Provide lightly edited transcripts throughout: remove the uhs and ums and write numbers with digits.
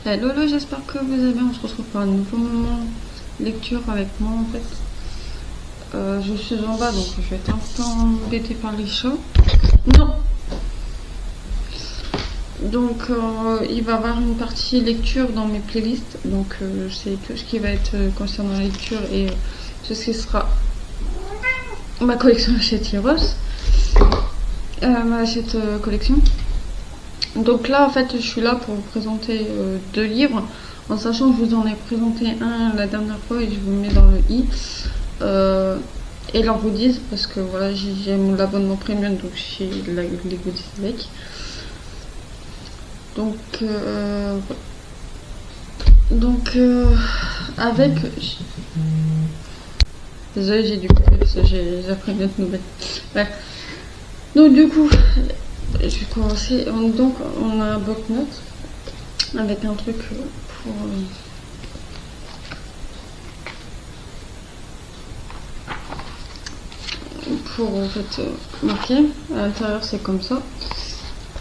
Hello, j'espère que vous allez bien. On se retrouve pour un nouveau moment lecture avec moi en fait. Je suis en bas donc je vais être un peu embêtée par les chats. Non. Donc il va y avoir une partie lecture dans mes playlists. Donc c'est tout ce qui va être concernant la lecture et tout ce qui sera ma collection Hachette Heroes. Ma Hachette collection. Donc là en fait je suis là pour vous présenter 2 livres, en sachant que je vous en ai présenté un la dernière fois et je vous le mets dans le i. Et leurs goodies, parce que voilà, j'ai l'abonnement premium, donc j'ai les goodies avec. Avec... Désolée, j'ai dû couper parce que j'ai appris une autre nouvelle. Bref. Donc du coup, je vais commencer. Donc on a un bloc-notes avec un truc pour en fait marquer. À l'intérieur c'est comme ça.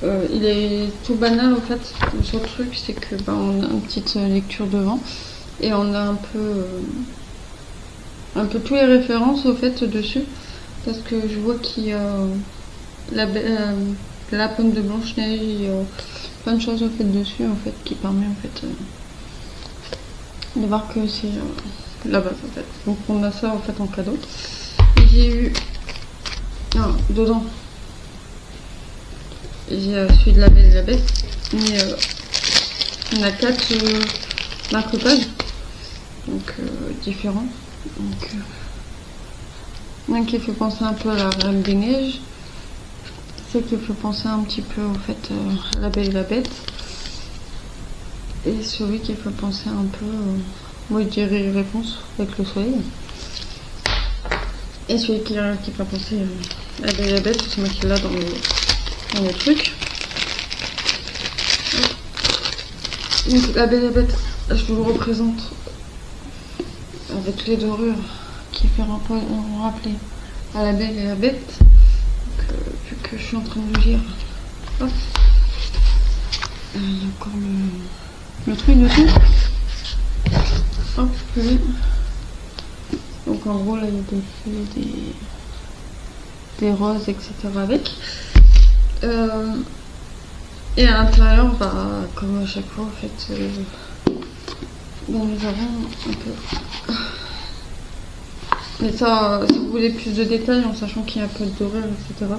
Il est tout banal en fait. Le seul truc c'est que on a une petite lecture devant et on a un peu tous les références au fait dessus, parce que je vois qu'il y a la pomme de Blanche-Neige, il y a plein de choses au fait dessus en fait qui permet en fait de voir que c'est la base en fait. Donc on a ça en fait en cadeau. J'ai eu dedans j'ai celui de La Belle et la Bête, mais on a 4 marque-pages donc différents. Donc un qui fait penser un peu à la Reine des Neiges, c'est qui fait penser un petit peu au fait à La Belle et la Bête, et celui qui fait penser un peu moi je dirais Réponse avec le soleil, et celui qui fait penser à La Belle et la Bête, c'est moi qui l'a dans le truc. Donc La Belle et la Bête, je vous le représente avec les dorures qui fait rappeler à La Belle et la Bête. Donc, vu que je suis en train de lire, hop, il y a encore le truc dessus. Hop, donc en gros là il y a des feuilles, des roses, etc. avec. Et à l'intérieur, comme à chaque fois en fait, nous avons un peu. Mais ça, si vous voulez plus de détails, en sachant qu'il y a un peu de dorure, etc.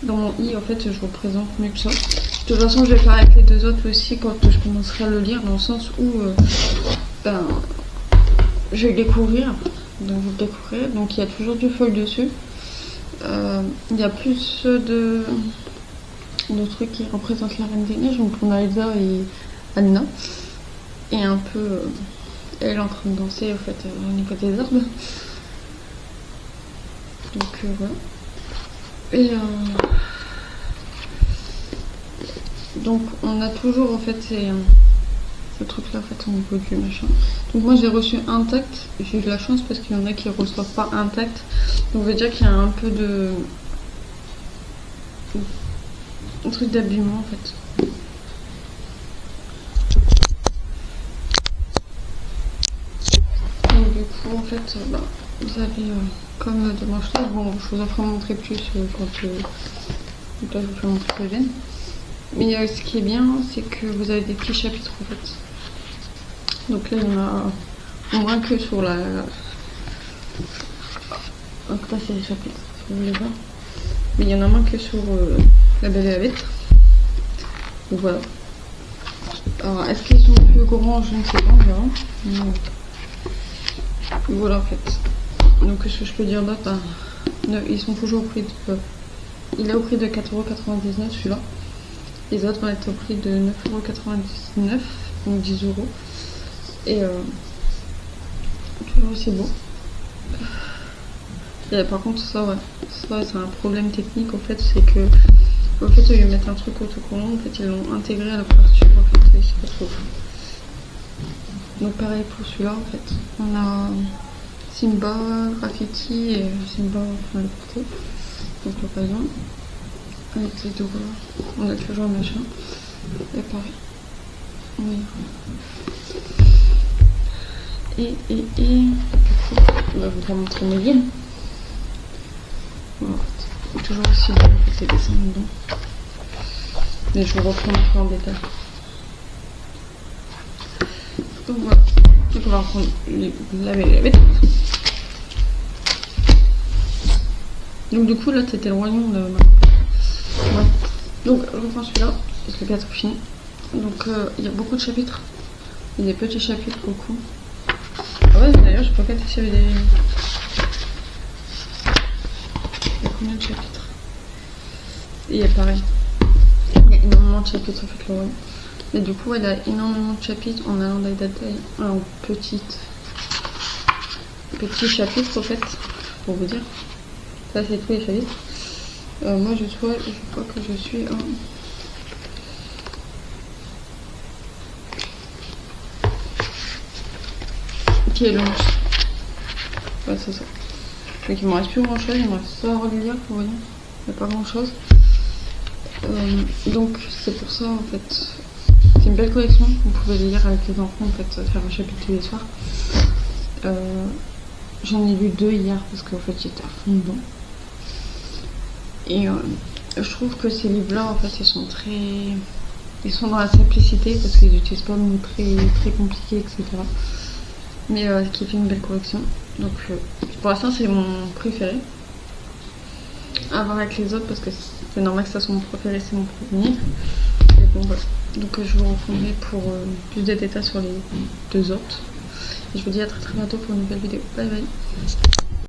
Dans mon i, en fait, je vous présente mieux que ça. De toute façon, je vais faire avec les 2 autres aussi quand je commencerai à le lire, dans le sens où je vais découvrir. Donc, vous le découvrirez. Donc, il y a toujours du feuille dessus. Il y a plus de trucs qui représentent la Reine des Neiges. Donc, on a Elsa et Anna. Et un peu, elle en train de danser, en fait, au niveau des arbres. Donc voilà. Et donc on a toujours en fait ce truc là en fait au niveau du machin. Donc moi j'ai reçu intact, j'ai eu de la chance parce qu'il y en a qui reçoivent pas intact. Donc on veut dire qu'il y a un peu de un truc d'habillement en fait. Donc du coup en fait vous avez comme de manchettes. Bon, je vous en ferai montrer plus quand donc là je vous fais montrer les veines. Mais ce qui est bien, c'est que vous avez des petits chapitres en fait. Donc là il y en a au moins que sur la. Donc là c'est les chapitres, si vous voulez voir. Mais il y en a moins que sur La Belle et la Bête. Donc voilà. Alors est-ce qu'ils sont plus grands? Je ne sais pas, on verra. Mais voilà en fait. Donc ce que je peux dire d'autre, ils sont toujours au prix de... Il est au prix de 4,99€ celui-là. Les autres vont être au prix de 9,99€, donc 10€. Et toujours aussi beau. Et par contre ça c'est un problème technique en fait, c'est que au fait ils mettent un truc autocollant, en fait ils l'ont intégré à la couverture en fait, et c'est pas trop. Donc pareil pour celui-là en fait, on a Simba, Graffiti et Simba enfin le porté, donc l'occasion. Avec les deux on a toujours un machin. Et pareil. Oui. Du coup, on va vous montrer mes lignes. Voilà. Toujours aussi bien que ces dessins dedans. Mais je vous reprends un peu en détail. Donc voilà. Donc on va reprendre la bête. Donc du coup là c'était le royaume de... Ouais. Donc je reprends celui-là, parce que le 4 est fini. Donc il y a beaucoup de chapitres. Il y a des petits chapitres beaucoup. Ah ouais d'ailleurs je peux pas s'il y avait des... Il y a combien de chapitres? Et il y a pareil. Il y a énormément de chapitres en fait le royaume. Et du coup elle a énormément de chapitres en allant détail en petits chapitres en fait, pour vous dire. Ça c'est tous les chapitres. Moi je crois que je suis en... Qui est le 11. Ouais c'est ça. Donc il me reste plus grand chose, il me reste ça à relire, vous voyez. Il n'y a pas grand chose. Donc c'est pour ça en fait. C'est une belle collection, vous pouvez lire avec les enfants en fait, faire un chapitre tous les soirs. J'en ai lu 2 hier parce qu'en fait j'étais à fond dedans. Et je trouve que ces livres-là, en fait, ils sont dans la simplicité parce qu'ils n'utilisent pas de mots très compliqués, etc. Mais qui fait une belle collection. Donc, pour l'instant, c'est mon préféré. À voir avec les autres parce que c'est normal que ça soit mon préféré, c'est mon premier. Et bon, voilà. Donc, je vous reprendrai pour plus de détails sur les 2 autres. Et je vous dis à très bientôt pour une nouvelle vidéo. Bye bye.